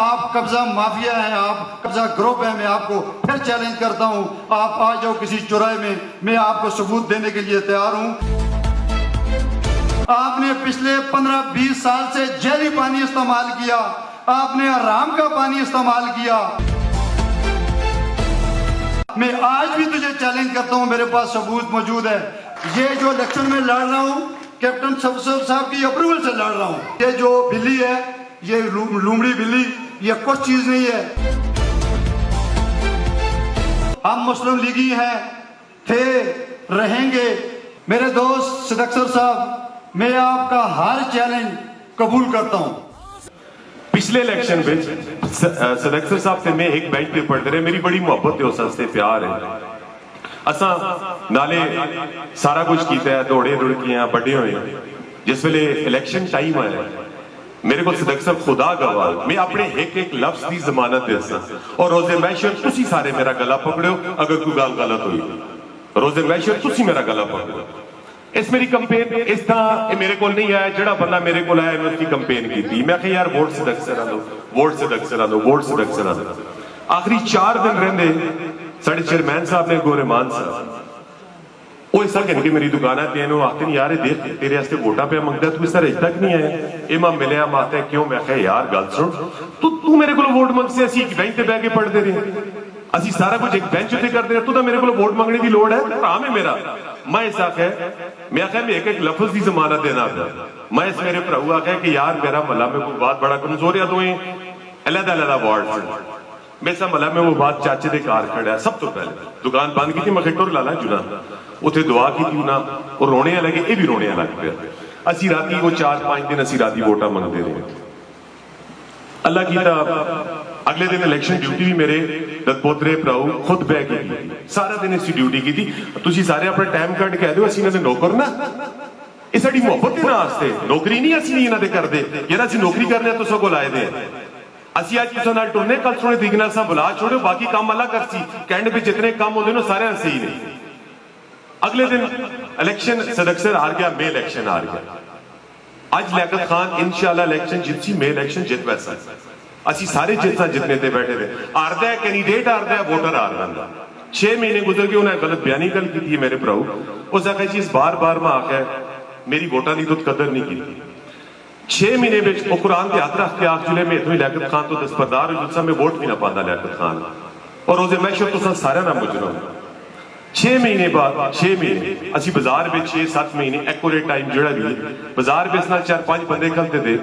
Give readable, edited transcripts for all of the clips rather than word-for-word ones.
आप कब्जा माफिया हैं, आप कब्जा ग्रुप है। मैं आपको फिर चैलेंज करता हूं, आप आ जाओ किसी चौराहे में, मैं आपको सबूत देने के लिए तैयार हूं। आपने पिछले 15-20 साल से जहरी पानी इस्तेमाल किया, आपने हराम का पानी इस्तेमाल किया। मैं आज भी तुझे चैलेंज करता हूं, मेरे पास सबूत मौजूद है। ये जो इलेक्शन में लड़ रहा हूं, कैप्टन साहब की अप्रूवल से लड़ रहा हूं। ये जो बिल्ली है, ये लूमड़ी बिल्ली, ये कुछ चीज नहीं है। हम मुस्लिम लीगी हैं, थे, रहेंगे। मेरे दोस्त सदक्सर साहब, मैं आपका हर चैलेंज कबूल करता हूं। पिछले इलेक्शन में सदक्सर साहब से मैं एक बेंच पे पढ़ते रहे, मेरी बड़ी मोहब्बत है उस हस्ते, प्यार है। असा नाले सारा कुछ किया है, दौड़े दुड़कियां बड़े हुए। जिस वेले इलेक्शन टाइम आया, मेरे को सदक्सर खुदा गवाह, मैं अपने एक लफ्ज की जमानत देसा और रोजे मैशर तुसी सारे मेरा गला पकड़ो अगर कोई गल गलत हुई। रोजे मैशर तुसी मेरा गला पकड़ो। इस मेरी कंपेन इस तरह मेरे को नहीं आया, जड़ा बंदा मेरे को आया मैं उसकी कंपेन की थी। मैं यार वोट सदक्सर लो, वोट सदक्सर लो, वोट सदक्सर लो। आखिरी 4 दिन रहंदे साढ़े चेयरमैन साहब ने गोरेमान साहब वो इस कहने की मेरी दुकान है, तेन आखते नहीं यार देख तेरे वास्ते वोटा पे मंगता, तू इस तरह अज तक नहीं आया। ये मैं मिलया माता है क्यों, मैं यार गल सुन, तू मेरे को वोट मंग से असी एक बेंच पे बह के पढ़ते रहे, असी सारा कुछ एक बेंच उत्ते करते रहे, तू तो मेरे को वोट मंगने की लोड़ है, काम है मेरा। मैं इस आख्या मैं आख्या मैं एक लफज की जमानत देना पाया। मैं इस मेरे भराऊ आख्या कि यार मेरा मला में कोई बात बड़ा कमजोर है, तो अलग अलग वार्ड मैं सब मला में वो बात चाचे के कार खड़ा है। सब तो पहले दुकान बंद की थी, मैं टुर लाला जुना उथे दुआ की थी ना, और रोने लगे, ये भी रोने लग पे। असी राती वो 4-5 दिन असी राती वोटा मंगते रहे। अल्लाह की अगले दिन इलेक्शन ड्यूटी भी मेरे ददपोतरे भराऊ खुद बह गई, सारा दिन इसकी ड्यूटी की थी। तुसी सारे अपना टाइम कट कह दो असी इन्होंने नौकर ना, ये साड़ी मुहब्बत के वास्ते नौकरी नहीं असी इन्होंने करते, यार असी नौकरी करने तो सगों लाए दे। असी आज किसी नाल टुरने, कल सोने तरीके नाल सब बुला छोड़ो, बाकी काम अल्लाह कर सी, कैंड पे जितने काम होते हैं सारे सही नहीं। अगले दिन इलेक्शन सदक्सर हार गया, मैं इलेक्शन हार गया। आज लियाकत खान इंशाल्लाह इलेक्शन जितसी, मैं इलेक्शन जित वैसा। असी सारे जितना जितने थे बैठे थे, हारदा है कैंडिडेट, हारदा है वोटर, हार रहा। 6 महीने गुजर गए, उन्हें गलत बयानी गल की मेरे भराऊ। उस आखिया चीज बार बार मैं आख्या मेरी वोटा की तो कदर नहीं की। 6 महीने में कुरान के हाथ रख के आख चुले में इतनी लियाकत खान तो दस्तबरदार हो, मैं वोट भी ना पाता लियाकत खान, और रोजे मैशर तो सारे ना मुजरम। 6 महीने बाद 6 महीने असी बाजार में 6-7 महीने एक्यूरेट टाइम जोड़ा भी बाजार में 4-5 बंदे खलते थे।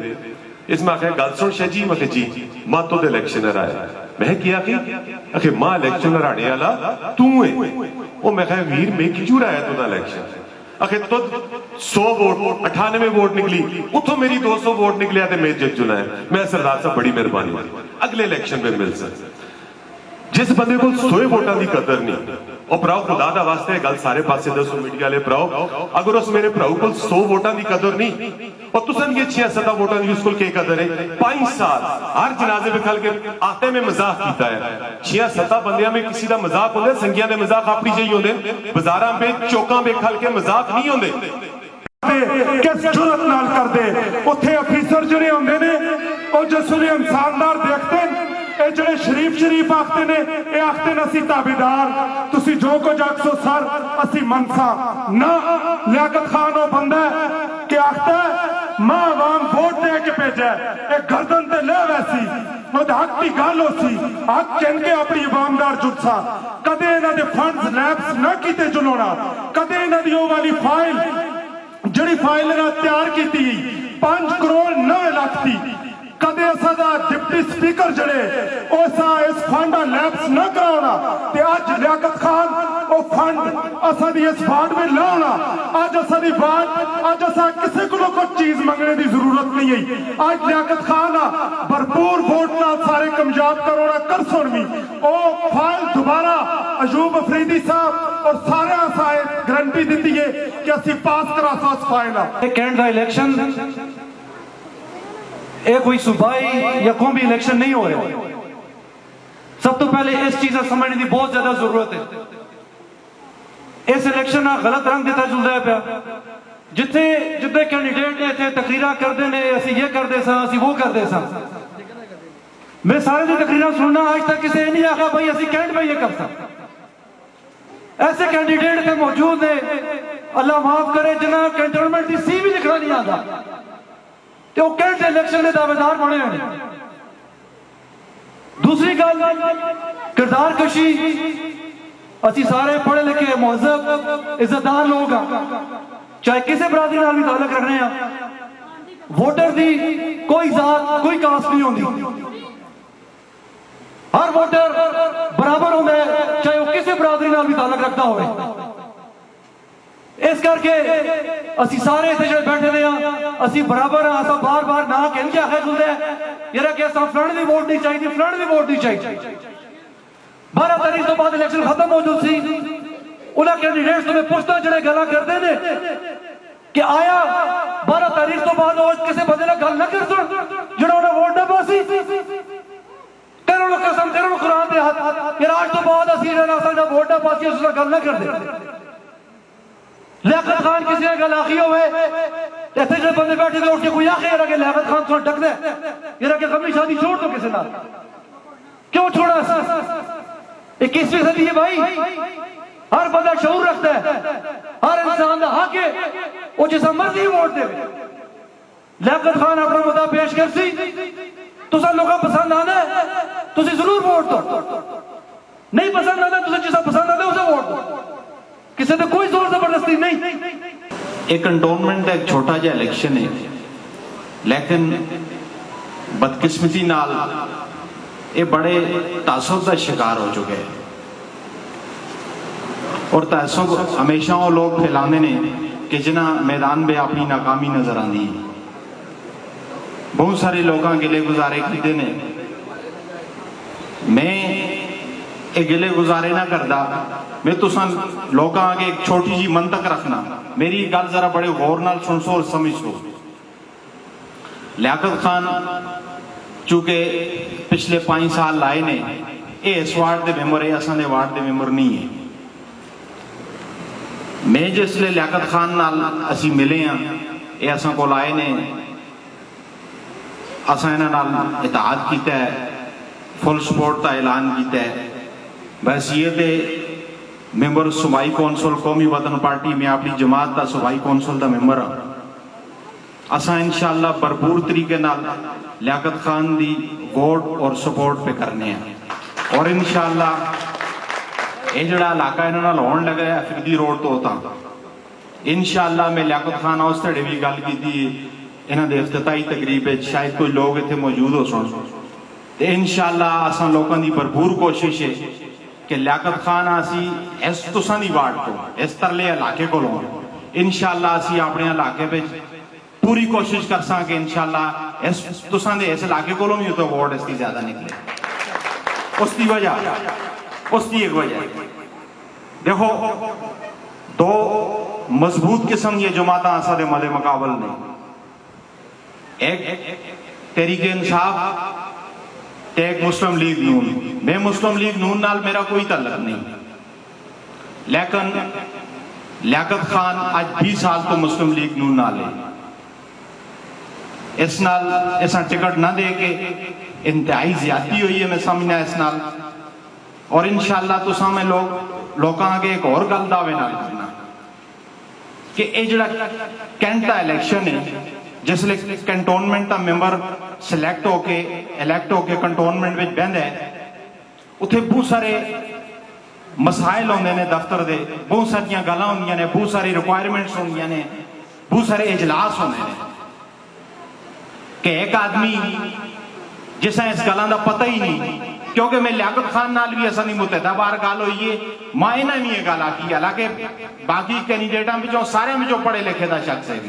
इसमें आखे गल सुन शाह जी, मैं जी मां तो इलेक्शनर आया। मैं क्या आखे मां इलेक्शन हराने वाला तू है। वो मैं वीर मैं क्यों आया तुदा इलेक्शन, आखे तो 100 वोट 98 वोट निकली, उतो मेरी 200 वोट निकलिया तो मैं जित चुना है। मैं सरदार साहब बड़ी मेहरबानी, अगले इलेक्शन में मिल सकता। जिस बंदे को 100 वोटां की कदर नहीं, और भराओ खुदा दा वास्ते गल सारे पासे दसो मीडिया वाले भराओ, अगर उस मेरे भराऊ को 100 वोटां की कदर नहीं, और तुसन ये 6-7 वोटां की उसको क्या कदर है। 5 साल हर जनाजे पे खल के आते में मजाक किया है। 6-7 बंदियां में किसी का मजाक होंगे, संगिया के मजाक अपनी चाहिए होंगे, बाजारां पे चौकां पे खल के मजाक नहीं होंगे। किस जुरत नाल कर दे उत्थे अफीसर जिहड़े होंदे ने, और जिस वेले इंसानदार देखते हैं, ये जड़े शरीफ आखते ने, ये आखते ने असी ताबेदार, तुसी जो कुछ आखो सर असी मनसा ना। लियाकत खान वो बंदा है कि आखता है मां आवाम वोट दे के भेजा, एक गर्दन ते ले वैसी हक की गल हो सी, हक चन के अपनी ईमानदार जुटसा। कदे इन्हां दे फंड्स लैप्स ना कीते जुलोना, कदे इन्हां दी ओ वाली फाइल जिहड़ी फाइल इन्हां तैयार कीती 5 करोड़ 9 लाख दी, कदे असा डिप्टी स्पीकर जड़े इस फंड लैप्स न कराना, ते अज लियाकत खान वो फंड असा दी इस वार्ड में लाना। अज असा दी वार्ड, अज असा किसी को कुछ चीज मंगने की जरूरत नहीं है। अज लियाकत खान भरपूर वोट नाल सारे कामयाब करोड़ा कर सुन भी ओ फाइल दोबारा अयूब अफरीदी साहब और सारे असाए गारंटी दी है कि असी पास करा सा उस फाइल। कैंट दा इलेक्शन ये कोई सूबाई या कौमी इलेक्शन नहीं हो रहा। सब तो पहले इस चीज समझने की बहुत ज्यादा जरूरत है। इस इलेक्शन का गलत रंग दिता चलता पाया, जिथे जिथे कैंडिडेट ने इतने तकरीर करते हैं, असं ये करते सा, असं वो करते सा। मैं सारे दी तकरीर सुनना, आज तक किसी ने नहीं आखा भाई असि कैंट में ये कर सकते। ऐसे कैंडिडेट थे मौजूद ने, अल्लाह माफ करे, जिन्हें कैंटोनमेंट की सी भी लिखना नहीं आता, तो वो कैंट इलेक्शन के दावेदार बने हैं। दूसरी गल किरदार कशी, असी सारे पढ़े लिखे मुहज्जब इज्जतदार लोग हैं, चाहे किसी बरादरी नाल भी ताल्लुक रखने हैं। वोटर की कोई जात कोई कास्ट नहीं होती, हर वोटर बराबर होता है, चाहे वो किसी बरादरी नाल भी ताल्लुक रखता हो। इस करके असी सारे इतने जो बैठे हुए हैं, असी बराबर हाँ। असा बार बार ना कहते आखिर खुलता है यार कि असा फलाने की वोट नहीं चाहिए, फलाने की वोट नहीं चाहिए। 12 तारीख तो बाद इलेक्शन खत्म हो चुकी सी, उन्हें कैंडिडेट्स तुम्हें पूछता जो गल करते हैं कि आया 12 तारीख तो बाद किसी बंदे ने गल ना कर सुन जो वोट ना पासी, करो कसम करो कुरान के हाथ यार आज तो बाद असी वोट ना पासी उसका गल ना कर दे। लियाकत खान किसी ने गल आखी हो इतने जो बंदे बैठे थे उठ के कोई आखे यार कि लियाकत खान थोड़ा डक दे यार कि कभी शादी छोड़ दो किसी ना, क्यों छोड़ा? 21वीं सदी है भाई, हर बंदा शऊर रखता है, हर इंसान का हक है वो जिस मर्जी वोट दे। लियाकत खान अपना मुद्दा पेश कर सी, तुसा लोगों पसंद आना है तुसी जरूर वोट दो, नहीं पसंद आता तुसे जिसा पसंद आता उसे वोट दो, किसी ने कोई जोर जबरदस्ती नहीं। एक कंटोनमेंट एक छोटा जिहा इलेक्शन है, लेकिन बदकिस्मती नाल ये बड़े तासुब का शिकार हो चुके हैं। और तासुब हमेशा वो लोग फैलाते हैं कि जिन्हें मैदान में अपनी नाकामी नजर आती है। बहुत सारे लोगों गिले गुजारे किए ने, मैं ये गिले गुजारे ना करता, मैं तुसा लोगों आगे एक छोटी जी मंतक रखना, मेरी गल जरा बड़े गौर नाल सुनसो और समझो। लियाकत खान चूंकि पिछले 5 साल लाए ने, ये इस वार्ड के मैंबर है, असां दे वार्ड के मैंबर नहीं है। मैं जिसले लियाकत खान नाल असी मिले हाँ, ये असां कोल आए ने, असां इन्हां नाल इत्तेहाद कीता है, फुल सपोर्ट का ऐलान किया है। बहसीयत मैंबर सूबाई कौंसल कौमी वतन पार्टी में अपनी जमात का सूबाई कौंसल का मैंबर हाँ। असां इंशाअल्लाह भरपूर तरीके नाल लियाकत खान दी वोट और सपोर्ट पे करने हैं। और इंशाअल्लाह ये जोड़ा इलाका इन्होंने लाउन लगा है अफरीदी रोड तो होता, इंशाअल्लाह मैं लियाकत खान उस धड़े भी गल की इन्हों के इफ्तिताही तकरीब शायद कोई लोग इतने मौजूद हो सुन, तो इंशाअल्लाह असां लोगों की भरपूर कोशिश है कि लियाकत खान असी इस तुसां दी वार्ड को इस तरले इलाके को इंशाअल्लाह असी अपने इलाके में पूरी कोशिश कर सके इंशाअल्लाह इस तुसां दे इस इलाके को भी तो वोट इसकी ज्यादा निकले। उसकी वजह उसकी एक वजह देखो, 2 मजबूत किस्म ये जमात असा दे मदे मुकाबल ने, एक तहरीके इंसाफ, एक मुस्लिम लीग नून। मैं मुस्लिम लीग नून नाल मेरा कोई तल्लक नहीं, लेकिन लियाकत खान आज 20 साल तो मुस्लिम लीग नून नाल है। इस नाल ऐसा टिकट ना दे के इंतहाई ज्यादती हुई है, मैं समझना इस नाल। और इंशाअल्लाह तो सामने लोग आगे एक और गल दावे नाल करना कि ये जिहड़ा कैंट का इलेक्शन है, जिसले कंटोनमेंट का मैंबर सिलेक्ट होके इलैक्ट होके कंटोनमेंट में बहंदा है, उत्थे बहुत सारे मसाइल होंदे ने दफ्तर दे, बहुत सारियां गल्लां होंदियां ने, बहुत सारी रिक्वायरमेंट्स होंदियां ने, बहुत सारे इजलास होंदे ने कि एक आदमी जिसे इस गल्लां दा पता ही नहीं, क्योंकि मैं लियाकत खान नाल भी असां दी मुतहदा बार गल होई है, मां इन्हां भी ये गल आखी, हालांकि बाकी कैंडिडेटां विचों सारे विचों पढ़े लिखे दा शख्स है,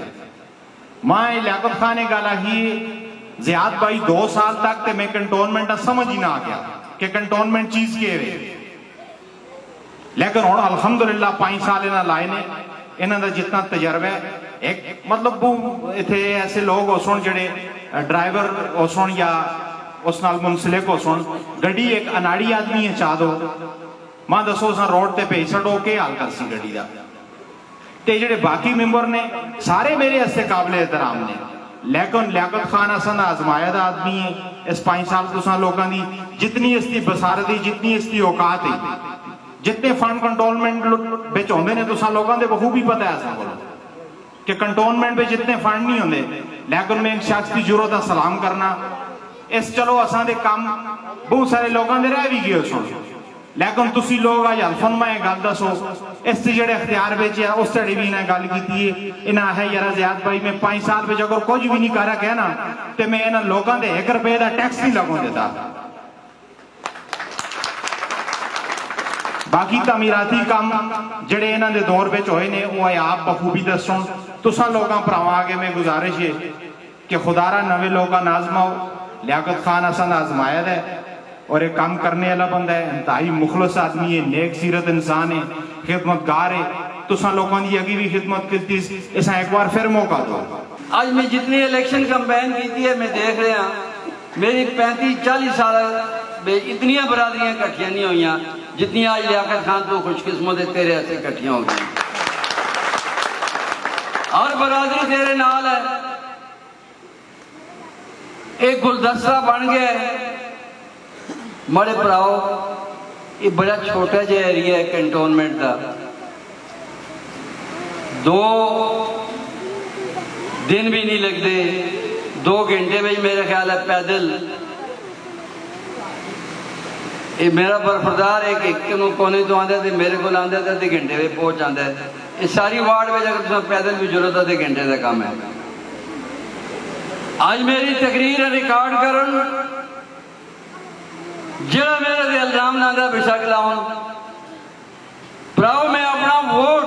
मां लियाकत खान ने गल आखी ज़ियाद भाई 2 साल तक ते मैं कंटोनमेंट समझ ही ना आ गया कि कंटोनमेंट चीज के है, लेकिन हुण अल्हम्दुलिल्लाह 5 साल इन्हां लाए ने, इन्हां दा जितना तजर्बा है, एक मतलब इत्थे ऐसे लोग हो सुन जेड़े ड्राइवर हो सुन या उस नाल मुंसलिक हो सुन, गड्डी एक अनाड़ी आदमी है चाह दो, मां दसो असां रोड ते भेज छड़ो के हाल कर सी गड्डी दा। ते जेड़े बाकी मैंबर ने सारे मेरे हस्ते काबिल एहतराम ने, लेकिन लियाकत खान असां दा आजमाया दा आदमी है, इस 5 साल तुसा लोगों की जितनी इसकी बसारत है, जितनी इसकी औकात है, जितने फंड कंटोनमेंट बिच आते हैं तुसा लोगों के बखूबी पता है असां कोल कि कंटोनमेंट में जितने फंड नहीं होंगे, लेकिन मैं एक शख्स की जरूरत है सलाम करना। इस चलो असां दे काम बहुत सारे लोगों के रह भी गए सुन, लेकिन तुसी लोग आज हल्फन में गल दसो इस जेड़े अख्तियार बेच है उस धड़ी भी इन्हें गल की इन्हें है यार ज़ियाद भाई मैं 5 साल में अगर कुछ भी नहीं कर रहा ना तो मैं इन्होंने लोगों के 1 रुपए का टैक्स नहीं लगन देता। बाकी तमीराती काम जेड़े इन्हों के दौर में होए ने वो आप बखूबी दसो। तुसा लोगों भरावां आगे मैं गुजारिश है कि खुदारा नवे लोग नाजमाओ। लियाकत खान असन आजमाया है और एक काम करने वाला बंदा है, इंतहाई मुखलस आदमी है, नेक सीरत इंसान है, खिदमतगार है। तुसा लोगों की अगी भी खिदमत की, इस एक बार फिर मौका दो। आज मैं जितनी इलेक्शन कैंपेन की है मैं देख रहा मेरी 35-40 साल में इतनी बरादरियां इकट्ठियां नहीं हुई जितनी आज लियाकत खान तो खुशकिस्मत है तेरे ऐसे इकट्ठियां हो गई। और बरादरी तेरे नाल है, एक गुलदस्ता बन गया है। माड़े भराओ ये बड़ा छोटा जिहा एरिया है कैंटोनमेंट का, 2 दिन भी नहीं लगते, 2 घंटे में मेरा ख्याल है पैदल ये मेरा बर्फदार एक कोने तो आंदा है मेरे को आंदा है 2 घंटे में पहुंच आता है। ये सारी वार्ड में अगर तुम पैदल भी जरूरत है 2 घंटे का काम है। आज मेरी तकरीर रिकॉर्ड करन जरा मेरे से इल्जाम लादा बेशक लाउन भराओ मैं अपना वोट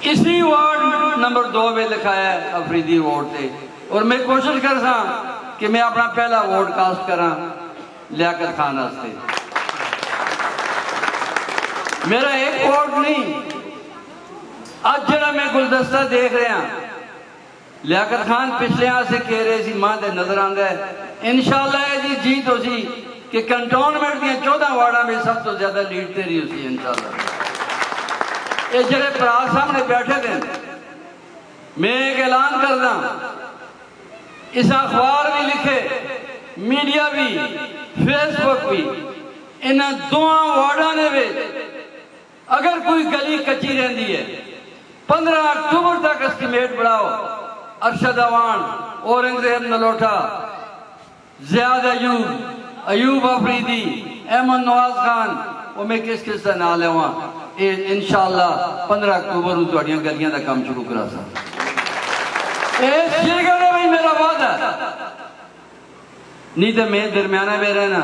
इसी वार्ड नंबर 2 में लिखाया है अफरीदी वोट से, और मैं कोशिश कर सा कि मैं अपना पहला वोट कास्ट करा लियाकत खान वास्ते। मेरा एक वोट नहीं, आज जरा मैं गुलदस्ता देख रहा लियाकत खान पिछले से कह रहे सी मां दे नजर आंदा है इंशाअल्लाह जी जीत हो सी कि कंटोनमेंट दी 14 वार्डा में सब तो ज्यादा लीड तेरी हो सी इंशाअल्लाह। ये जड़े भरा सामने बैठे थे मैं एक ऐलान करदा, इस अखबार भी लिखे, मीडिया भी, फेसबुक भी, इन 2 वार्डा ने अगर कोई गली कच्ची रहती है 15 अक्टूबर तक एस्टिमेट बढ़ाओ। अरशद अवान, औरंगजेब नलोटा, ज़ियाद अयूब अफरीदी, अहमद नवाज खान, वो मैं किस का ना लेवा इंशाअल्लाह 15 अक्टूबर तुहाड़ियां गलियां का काम शुरू करा सा। भाई मेरा वादा नहीं तो मैं दरम्याना में रहना,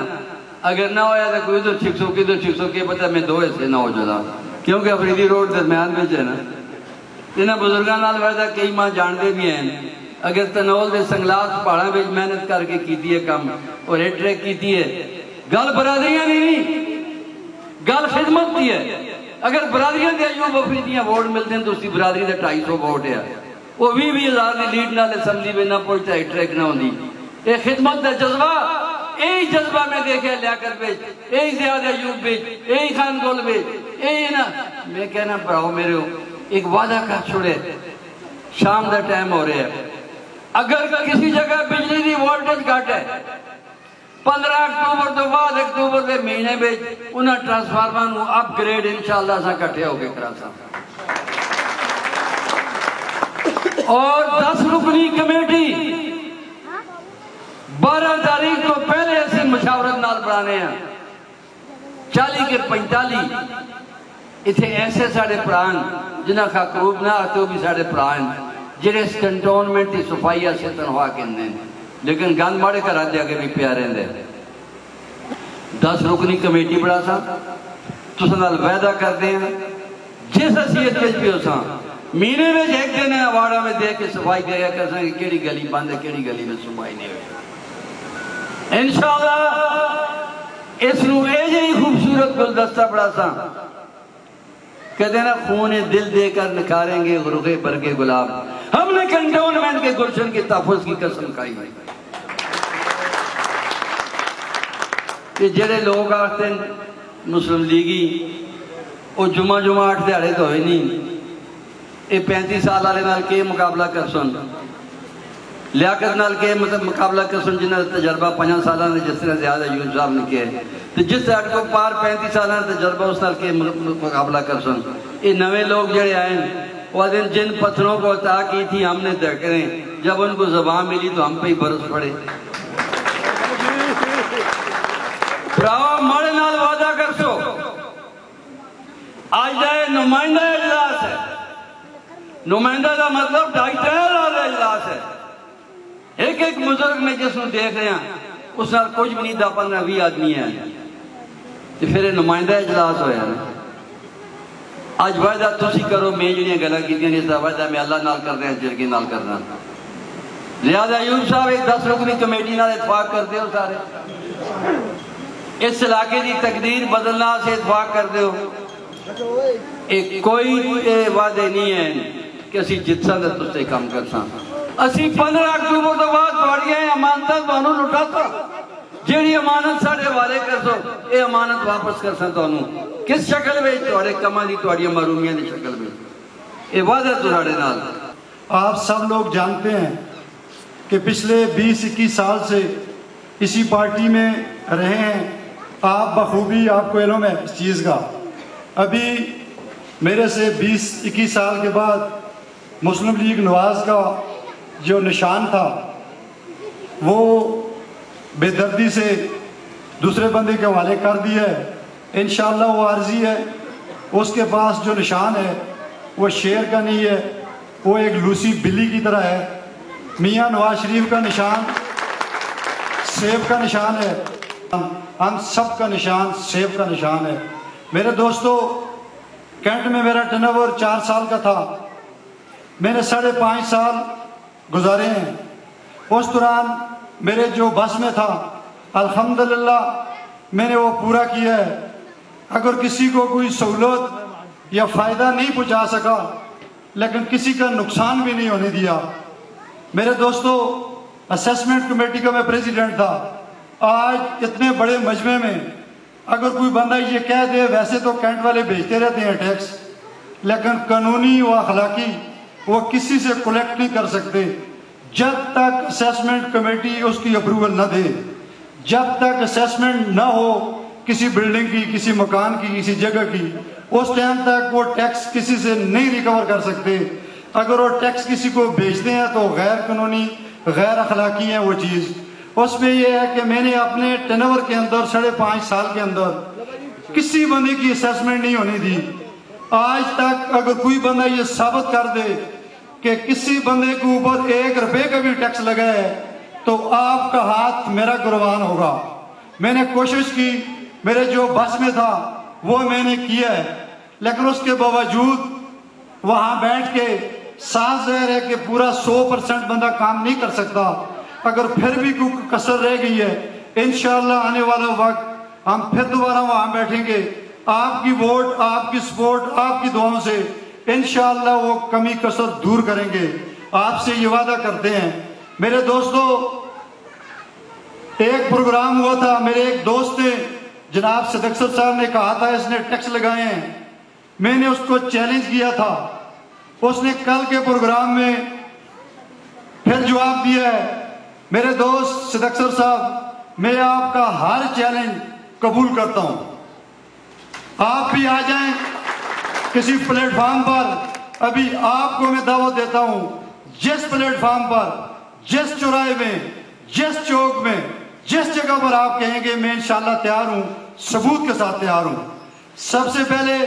अगर ना होया तो कोई तो 600 के पता मैं 2 हिस्से ना हो जाता, क्योंकि अफरीदी रोड दरम्यान में है ना। इन्होंने बुजुर्गों नाल वैसा कई मां जानते भी हैं। अगर तनौल के संगलास पहाड़ा में मेहनत करके की है काम और एक ट्रैक की है, गल बरादरियां नहीं गल खिदमत की है। अगर बरादरियां के अयूब अफरीदियां वोट मिलते हैं तो उसकी बरादरी का 250 वोट है, वो 20,000 की लीड नाल असम्बली में ना पहुंचता, एक ट्रैक ना होती। ये खिदमत का जज्बा, यही जज्बा में देखे लियाकत बेच, यही ज़ियाद अयूब बेच, यही खान गोल बेच, यही ना। मैं कहना भराओ मेरे एक वादा कर छोड़े, शाम का टाइम हो रहा है, अगर किसी जगह बिजली की वोल्टेज घट है 15 अक्टूबर तो बाद अक्टूबर के महीने में उन्हें ट्रांसफार्मर अपग्रेड इंशाअल्लाह सा इकट्ठे होके करा सा। और 10 रुकनी कमेटी 12 तारीख तो पहले ऐसे मुशावरत नाल बनाने हैं, 40 के 45 इतने ऐसे साढ़े प्राण जिन्हें खकरूब ना आते वो भी साढ़े प्राण जेडे इस कंटोनमेंट की सफाई से तनख्वाह कहते हैं, लेकिन गंद माड़े घर के अगे भी पिया रहिंदे। 10 रुकनी कमेटी बड़ा सा तुसां नाल वायदा करते हैं, जिस हसीयत भी हो सा महीने में 1 दिन अवार्डा में दे के सफाई दिया कर सा कि गली बंद है, कि गली में सफाई नहीं हुई। इंशाअल्लाह इसनूं ये खूबसूरत गुलदस्ता बड़ा सा कहते ना खून दिल देकर निखारेंगे रुखे बरगे गुलाब। हमने कंटोनमेंट के गुलशन के तहफ़्फ़ुज़ की कसम खाई। कि जेडे लोग आखते मुस्लिम लीगी वो जुमा 8 दिहाड़े तो होए नहीं, ये 35 साल वाले नाल के मुकाबला कर सुन। लियाकत नाल के मतलब मुकाबला कर सुन जिन्हें तजर्बा 5 साल ने जिस तरह ज़्यादा यूज साहब ने किया तो जिस साइड को पार 35 साल तजर्बा उस साल के मुकाबला कर सुन ये नवे लोग जड़े आए वो दिन जिन पत्थरों को अता की थी हमने तय करें जब उनको ज़बान मिली तो हम पे ही बरस पड़े। भरावा माड़े नाल वादा कर सो आज जाए नुमाइंदा इजलास है, नुमाइंदा का मतलब डॉक्टर वाला इजलास है। एक एक बुजुर्ग में जिसमें देख रहे हैं उस नाल कुछ भी नहीं 10-15-20 आदमी है तो फिर नुमाइंदा इजलास होया ना। आज वायदा तुसी करो मैं जिहड़ियां गल्लां कीतियां ने इसदा वायदा मैं अल्लाह नाल कर रहा जिरगी नाल करना। लिहाजा अयूब साहब एक 10 रुकनी कमेटी नाल इतफाक करते हो सारे इस इलाके की तकदीर बदलना से इतफाक करते हो। एक कोई वादे नहीं है कि असी जित सकते तुझसे काम कर असी 15 अक्टूबर तो बाद थोड़ियां अमानतां तुहानूं लुटाता जेड़ी अमानत साढ़े हवाले कर दो ये अमानत वापस कर सा तुहानूं किस शक्ल में तुहाडे कमां दी तुहाडियां महरूमियां दी शक्ल में ये वादा तुहाडे नाल। आप सब लोग जानते हैं कि पिछले 20-21 साल से इसी पार्टी में रहे हैं। आप बखूबी आपको इल्म है इस चीज़ का। अभी मेरे से 20-21 साल के बाद मुस्लिम लीग नवाज का जो निशान था वो बेदर्दी से दूसरे बंदे के हवाले कर दिया है। इंशाअल्लाह वो आर्जी है। उसके पास जो निशान है वो शेर का नहीं है, वो एक लूसी बिल्ली की तरह है। मियाँ नवाज शरीफ का निशान सेब का निशान है, हम सब का निशान सेब का निशान है। मेरे दोस्तों कैंट में मेरा टर्नओवर 4 साल का था। मैंने 5.5 साल गुजारे हैं। उस दौरान मेरे जो बस में था अल्हम्दुलिल्लाह मैंने वो पूरा किया है। अगर किसी को कोई सहूलत या फ़ायदा नहीं पहुंचा सका लेकिन किसी का नुकसान भी नहीं होने दिया। मेरे दोस्तों असेसमेंट कमेटी का मैं प्रेसिडेंट था। आज इतने बड़े मजमे में अगर कोई बंदा ये कह दे वैसे तो कैंट वाले भेजते रहते हैं टैक्स लेकिन कानूनी व अखलाकी वो किसी से कलेक्ट नहीं कर सकते जब तक असेसमेंट कमेटी उसकी अप्रूवल न दे। जब तक असेसमेंट न हो किसी बिल्डिंग की, किसी मकान की, किसी जगह की, उस टाइम तक वो टैक्स किसी से नहीं रिकवर कर सकते। अगर वो टैक्स किसी को बेचते हैं तो गैर कानूनी गैर अखलाकी है वो चीज़। उसमें यह है कि मैंने अपने टर्नओवर के अंदर 5.5 साल के अंदर किसी बंदे की असेसमेंट नहीं होने दी। आज तक अगर कोई बंदा ये साबित कर दे कि किसी बंदे के ऊपर 1 रुपये का भी टैक्स लगा है तो आपका हाथ मेरा कुर्बान होगा। मैंने कोशिश की, मेरे जो बस में था वो मैंने किया है, लेकिन उसके बावजूद वहाँ बैठ के साफ ज़ाहिर है कि पूरा 100% बंदा काम नहीं कर सकता। अगर फिर भी कोई कसर रह गई है इंशाअल्लाह आने वाला वक्त हम फिर दोबारा वहाँ बैठेंगे। आपकी वोट, आपकी सपोर्ट, आपकी दुआओं से इंशाअल्लाह वो कमी कसर दूर करेंगे। आपसे ये वादा करते हैं। मेरे दोस्तों एक प्रोग्राम हुआ था, मेरे एक दोस्त ने जनाब सदक्सर साहब ने कहा था इसने टैक्स लगाए हैं। मैंने उसको चैलेंज किया था, उसने कल के प्रोग्राम में फिर जवाब दिया है। मेरे दोस्त सदक्सर साहब मैं आपका हर चैलेंज कबूल करता हूं। आप भी आ जाएं किसी प्लेटफॉर्म पर। अभी आपको मैं दावत देता हूं, जिस प्लेटफॉर्म पर, जिस चौराहे में, जिस चौक में, जिस जगह पर आप कहेंगे मैं इंशाल्लाह तैयार हूं, सबूत के साथ तैयार हूं। सबसे पहले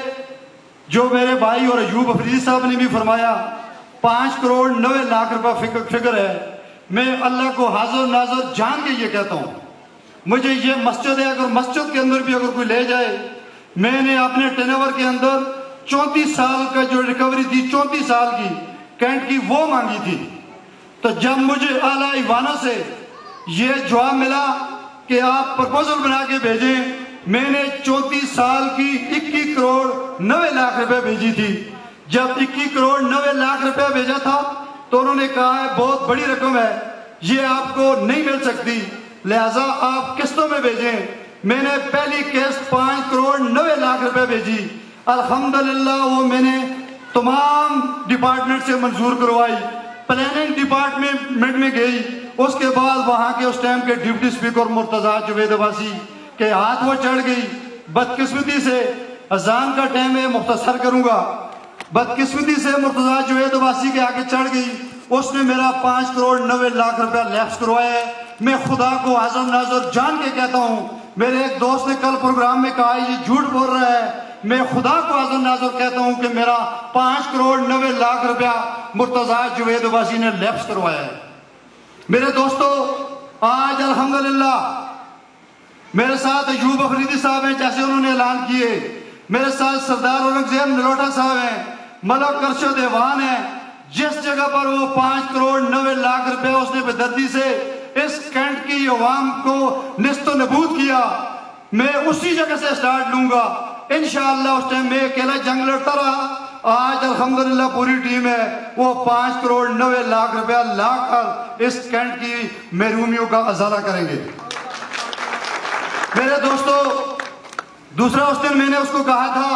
जो मेरे भाई और अयूब अफरीदी साहब ने भी फरमाया 5 करोड़ 90 लाख रुपए फिगर है। मैं अल्लाह को हाजिर नाजर जान के ये कहता हूं, मुझे ये मस्जिद है, अगर मस्जिद के अंदर भी अगर कोई ले जाए, मैंने अपने टर्नओवर के अंदर 34 साल का जो रिकवरी थी 34 साल की कैंट की वो मांगी थी। तो जब मुझे आला ईवाना से ये जवाब मिला कि आप प्रपोजल बना के भेजें, मैंने 34 साल की 21 करोड़ 90 लाख रुपए भेजी थी। जब 21 करोड़ 90 लाख रुपए भेजा था तो उन्होंने कहा है बहुत बड़ी रकम है, ये आपको नहीं मिल सकती, लिहाजा आप किस्तों में भेजें। मैंने पहली किस्त 5 करोड़ 90 लाख रुपए भेजी। अल्हम्दुलिल्लाह वो मैंने तमाम डिपार्टमेंट से मंजूर करवाई। प्लानिंग डिपार्टमेंट में गई। उसके बाद वहां के उस टाइम के डिप्टी स्पीकर मुर्तजा जुवेद अब्बासी के हाथ वो चढ़ गई। बदकिस्मती से अजान का टाइम है, मुख्तसर करूंगा। बदकिस्मती से मुर्तजा जुवेद अब्बासी के आगे चढ़ गई। उसने मेरा 5 करोड़ 90 लाख रुपया लैप्स करवाया है। मैं खुदा को आजम नाजर जान के कहता हूँ, मेरे एक दोस्त ने कल प्रोग्राम में कहा ये झूठ बोल रहा है। मैं खुदा को आजम नाजर कहता हूँ कि मेरा 5 करोड़ 90 लाख रुपया मुर्तजा जुवेद अब्बासी ने लैप्स करवाया है। मेरे दोस्तों, आज अल्हम्दुलिल्लाह मेरे साथ अयूब अफरीदी साहब हैं, जैसे उन्होंने ऐलान किए। मेरे साथ सरदार औरंगजेब नलोटा साहब हैं, मलक अरशद एवान है। जिस जगह पर वो 5 करोड़ 90 लाख रुपए उसने बेदर्दी से इस कैंट की अवाम को निस्तो नबूद किया, मैं उसी जगह से स्टार्ट लूंगा इंशाअल्लाह। उस टाइम मैं अकेला जंग लड़ता रहा। आज अल्हम्दुलिल्लाह पूरी टीम है, वो 5 करोड़ 90 लाख रुपया लाकर इस कैंट की महरूमियों का अजाला करेंगे। मेरे दोस्तों, दूसरा उस दिन मैंने उसको कहा था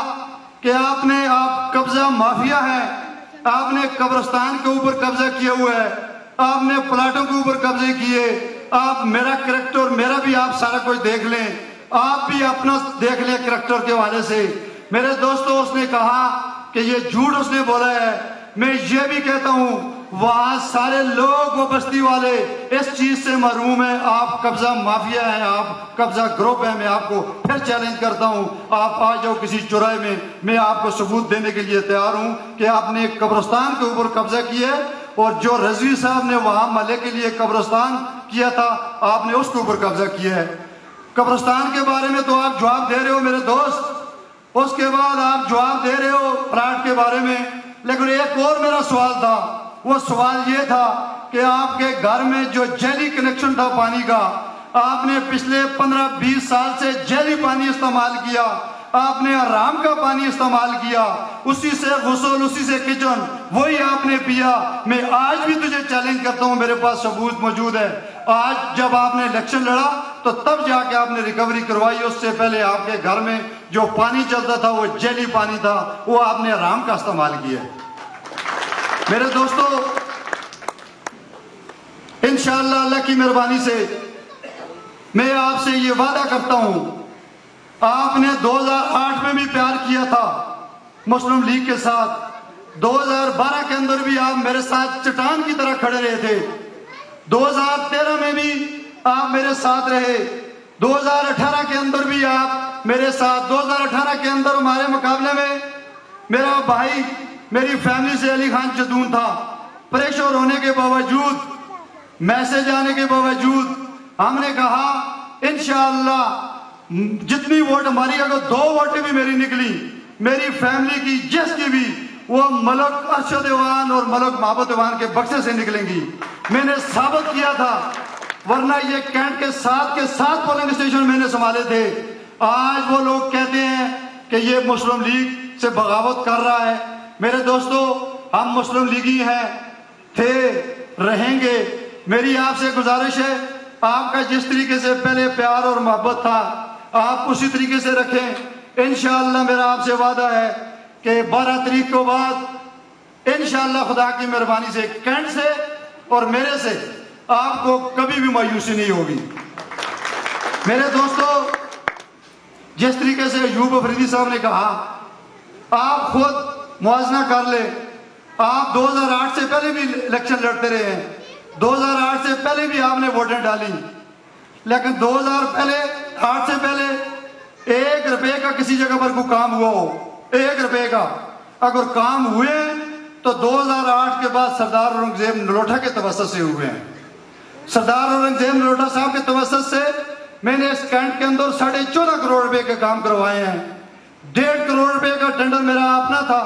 कि आप कब्जा माफिया है, आपने कब्रिस्तान के ऊपर कब्जा किया हुआ है, आपने प्लाटों के ऊपर कब्जे किए। आप मेरा करैक्टर, मेरा भी आप सारा कुछ देख लें, आप भी अपना देख लें करैक्टर के हवाले से। मेरे दोस्तों, उसने कहा कि ये झूठ उसने बोला है। मैं ये भी कहता हूँ वहां सारे लोग, वो बस्ती वाले इस चीज से महरूम है। आप कब्जा माफिया है, आप कब्जा ग्रुप है। मैं आपको फिर चैलेंज करता हूं, आप आ जाओ किसी चौराहे में, मैं आपको सबूत देने के लिए तैयार हूं कि आपने कब्रिस्तान के ऊपर कब्जा किया है। और जो रजवी साहब ने वहां मले के लिए कब्रिस्तान किया था, आपने उसके ऊपर कब्जा किया है। कब्रिस्तान के बारे में तो आप जवाब दे रहे हो मेरे दोस्त, उसके बाद आप जवाब दे रहे हो प्लाट के बारे में। लेकिन एक और मेरा सवाल था, वो सवाल ये था कि आपके घर में जो जेली कनेक्शन था पानी का, आपने पिछले 15-20 साल से जेली पानी इस्तेमाल किया, आपने आराम का पानी इस्तेमाल किया, उसी से गुस्ल, उसी से किचन, वही आपने पिया। मैं आज भी तुझे चैलेंज करता हूं, मेरे पास सबूत मौजूद है। आज जब आपने इलेक्शन लड़ा तो तब जाके आपने रिकवरी करवाई, उससे पहले आपके घर में जो पानी चलता था वो जेली पानी था, वो आपने आराम का इस्तेमाल किया। मेरे दोस्तों, इंशाअल्लाह अल्लाह की मेहरबानी से मैं आपसे ये वादा करता हूं, आपने 2008 में भी प्यार किया था मुस्लिम लीग के साथ, 2012 के अंदर भी आप मेरे साथ चट्टान की तरह खड़े रहे थे, 2013 में भी आप मेरे साथ रहे, 2018 के अंदर भी आप मेरे साथ। 2018 के अंदर हमारे मुकाबले में मेरा भाई मेरी फैमिली से अली खान जदून था। प्रेशर होने के बावजूद, मैसेज आने के बावजूद हमने कहा इंशाअल्लाह जितनी वोट हमारी, अगर 2 वोटें भी मेरी निकली, मेरी फैमिली की जिसकी भी, वो मलक अरशद एवान और मलक महबूब एवान के बक्से से निकलेंगी। मैंने साबित किया था, वरना ये कैंट के 7 पोलिंग स्टेशन मैंने संभाले थे। आज वो लोग कहते हैं कि ये मुस्लिम लीग से बगावत कर रहा है। मेरे दोस्तों, हम मुस्लिम लीगी हैं, थे, रहेंगे। मेरी आपसे गुजारिश है, आपका जिस तरीके से पहले प्यार और मोहब्बत था, आप उसी तरीके से रखें। इंशाअल्लाह मेरा आपसे वादा है कि 12 तारीख के बाद इंशाअल्लाह खुदा की मेहरबानी से कैंट से और मेरे से आपको कभी भी मायूसी नहीं होगी। मेरे दोस्तों, जिस तरीके से अयूब अफरीदी साहब ने कहा, आप खुद मुआवजा कर ले। आप 2008 से पहले भी इलेक्शन लड़ते रहे हैं, 2008 से पहले भी आपने वोटें डाली, लेकिन 2008 से पहले 1 रुपए का किसी जगह पर कोई काम हुआ हो, 1 रुपए का अगर काम हुए तो 2008 के बाद सरदार औरंगजेब नलोटा के तवस्सुत से हुए हैं। सरदार औरंगजेब नलोटा साहब के तवस्सुत से मैंने इस कैंट के अंदर 14.5 करोड़ रुपए के काम करवाए हैं। 1.5 करोड़ रुपए का टेंडर मेरा अपना था,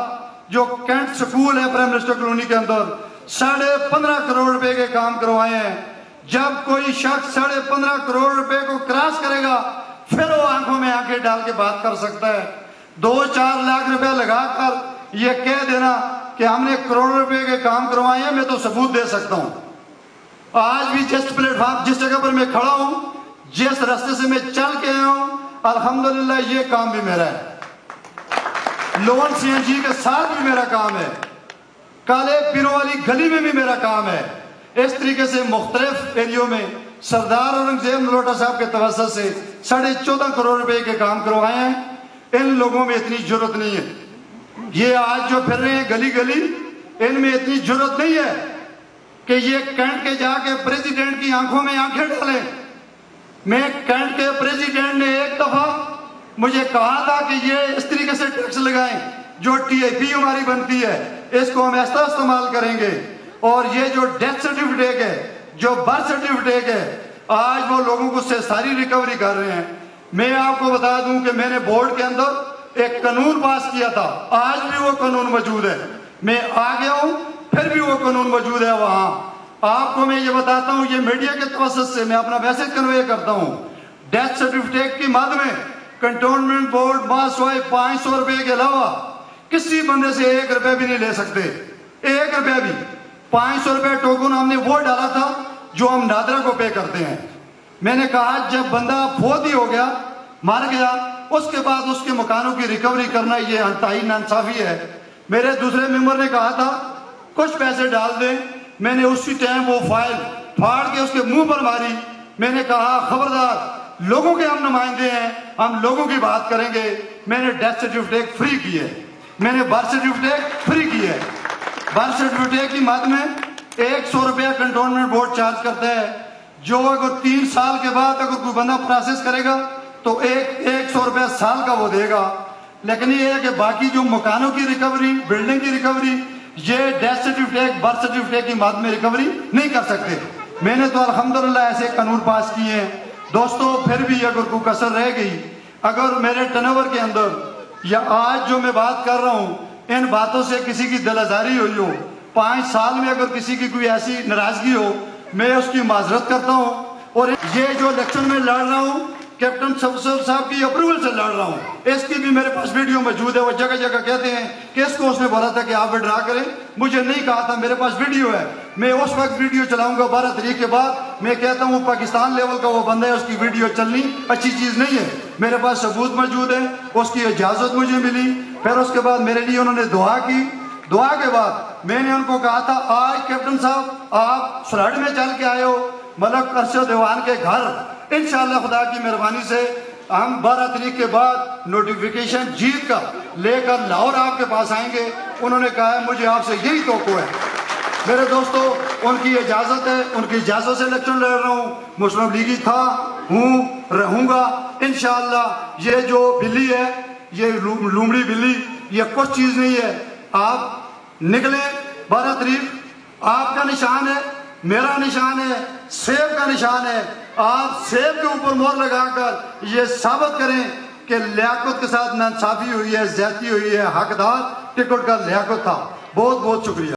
जो कैंट स्कूल है प्राइम मिनिस्टर कॉलोनी के अंदर, 15.5 करोड़ रुपए के काम करवाए हैं। जब कोई शख्स 15.5 करोड़ रुपए को क्रॉस करेगा, फिर वो आंखों में आंखें डाल के बात कर सकता है। 2-4 लाख रुपए लगाकर ये कह देना कि हमने करोड़ रुपए के काम करवाए हैं, मैं तो सबूत दे सकता हूं। आज भी जिस प्लेटफॉर्म, जिस जगह पर मैं खड़ा हूं, जिस रास्ते से मैं चल के आया हूं, अल्हम्दुलिल्लाह ये काम भी मेरा है। लोन CNG के साथ भी मेरा काम है। काले पीरों वाली गली में भी मेरा काम है। इस तरीके से मुख्तलिफ एरियो में सरदार औरंगजेब नलोटा साहब के तवज्जुह से 14.5 करोड़ रुपए के काम करवाए हैं। इन लोगों में इतनी जरूरत नहीं है। ये आज जो फिर रहे हैं गली गली, इनमें इतनी जरूरत नहीं है कि ये कैंट के जाके प्रेसिडेंट की आंखों में आंखें डालें। मैं कैंट के प्रेसिडेंट ने एक दफा मुझे कहा था कि ये इस तरीके से टैक्स लगाएं, जो टीआईपी हमारी बनती है इसको हम ऐसा इस्तेमाल करेंगे। और ये जो डेथ सर्टिफिकेट है, जो बर्थ सर्टिफिकेट है, आज वो लोगों को उससे सारी रिकवरी कर रहे हैं। मैं आपको बता दूं कि मैंने बोर्ड के अंदर एक कानून पास किया था, आज भी वो कानून मौजूद है। मैं आ गया हूं, फिर भी वो कानून मौजूद है वहां। आपको मैं ये बताता हूं, ये मीडिया के तवज्जुह से मैं अपना मैसेज कन्वे करता हूं। डेथ सर्टिफिकेट की मद में कंटोनमेंट बोर्ड मासवाई 500 रुपए के अलावा किसी बंदे से 1 रुपए भी नहीं ले सकते, 1 रुपया भी। 500 रुपए टोकन हमने वो डाला था जो हम नादरा को पे करते हैं। मैंने कहा जब बंदा फोत ही हो गया, मर गया, उसके बाद उसके मकानों की रिकवरी करना ये अंतहाई नाइंसाफी है। मेरे दूसरे मेंबर ने कहा था कुछ पैसे डाल दें, मैंने उसी टाइम वो फाइल फाड़ के उसके मुंह पर मारी। मैंने कहा खबरदार, लोगों के हम नुमाइंदे हैं, हम लोगों की बात करेंगे। मैंने डेथ सर्टिफिकेट फ्री की है, मैंने बर्थ सर्टिफिकेट फ्री की है। बर्थ सर्टिफिकेट की मद में 100 रुपया कंटोनमेंट बोर्ड चार्ज करता है, जो अगर 3 साल के बाद अगर कोई बंदा प्रोसेस करेगा तो 100 रुपया साल का वो देगा। लेकिन ये है कि बाकी जो मकानों की रिकवरी, बिल्डिंग की रिकवरी, ये डेथ सर्टिफिकेट बर्थ सर्टिफिकेट की मद में रिकवरी नहीं कर सकते। मैंने तो अल्हम्दुलिल्लाह ऐसे कानून पास किए हैं। दोस्तों, फिर भी अगर कोई कसर रह गई, अगर मेरे टर्नओवर के अंदर या आज जो मैं बात कर रहा हूं, इन बातों से किसी की दिल आजारी हुई हो, 5 साल में अगर किसी की कोई ऐसी नाराजगी हो, मैं उसकी माजरत करता हूं। और ये जो इलेक्शन में लड़ रहा हूं, कैप्टन शफसर साहब की अप्रूवल से लड़ रहा हूं। इसकी भी मेरे पास वीडियो मौजूद है। वो जगह जगह कहते हैं कि इसको उसने बोला था कि आप विड्रा करें, मुझे नहीं कहा था, मेरे पास वीडियो है। मैं उस वक्त वीडियो चलाऊंगा 12 तारीख के बाद। मैं कहता हूं पाकिस्तान लेवल का वो बंदा है, उसकी वीडियो चलनी अच्छी चीज नहीं है। मेरे पास सबूत मौजूद है, उसकी इजाजत मुझे मिली। फिर उसके बाद मेरे लिए उन्होंने दुआ की। दुआ के बाद मैंने उनको कहा था, आज कैप्टन साहब आप फ्लड में चल के आए हो मलक अरशद देवान के घर, इंशाअल्लाह खुदा की मेहरबानी से हम 12 तारीख के बाद नोटिफिकेशन जीत कर लेकर लाहौर आपके पास आएंगे। उन्होंने कहा है मुझे आपसे यही तवक्को है। मेरे दोस्तों, उनकी इजाजत है, उनकी इजाजत से इलेक्शन लड़ रहा हूँ। मुस्लिम लीगी था, हूँ, रहूंगा इंशाअल्लाह। ये जो बिल्ली है, ये लूमड़ी बिल्ली, ये कुछ चीज नहीं है। आप निकले 12 तारीख, आपका निशान है, मेरा निशान है, सेब का निशान है। आप सेब के ऊपर मोहर लगाकर ये साबित करें कि लियाकत के साथ नाइंसाफी हुई है, ज्यादती हुई है, हकदार टिकट का लियाकत था। बहुत बहुत शुक्रिया।